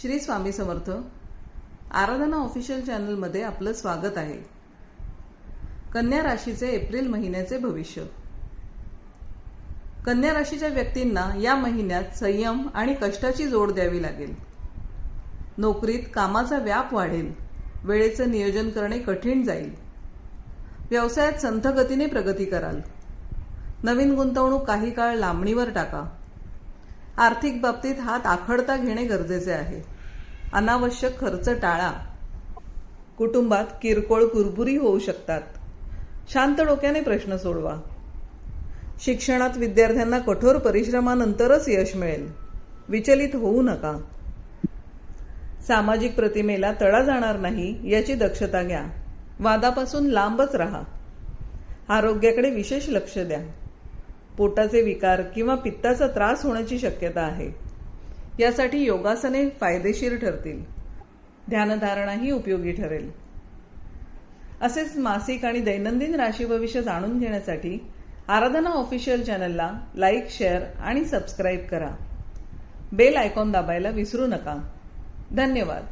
श्री स्वामी समर्थ. आराधना official चॅनलमध्ये आपलं स्वागत आहे. कन्या राशीचे एप्रिल महिन्याचे भविष्य. कन्या राशीच्या व्यक्तींना या महिन्यात संयम आणि कष्टाची जोड द्यावी लागेल. नोकरीत कामाचा व्याप वाढेल. वेळेचं नियोजन करणे कठीण जाईल. व्यवसायात संथ गतीने प्रगती कराल. नवीन गुंतवणूक काही काळ लांबणीवर टाका. आर्थिक बाबतीत हात आखडता घेणे गरजेचे आहे. अनावश्यक खर्च टाळा. कुटुंबात किरकोळ कुरबुरी होऊ शकतात. शांत डोक्याने प्रश्न सोडवा. शिक्षणात विद्यार्थ्यांना कठोर परिश्रमानंतरच यश मिळेल. विचलित होऊ नका. सामाजिक प्रतिमेला तडा जाणार नाही याची दक्षता घ्या. वादापासून लांबच राहा. आरोग्याकडे विशेष लक्ष द्या. पोटाचे विकार किंवा पित्ताचा त्रास होण्याची शक्यता आहे. यासाठी योगासने फायदेशीर ठरतील. ध्यानधारणाही उपयोगी ठरेल. असेच मासिक आणि दैनंदिन राशी भविष्य जाणून घेण्यासाठी आराधना ऑफिशियल चॅनलला लाईक, शेअर आणि सबस्क्राईब करा. बेल आयकॉन दाबायला विसरू नका. धन्यवाद.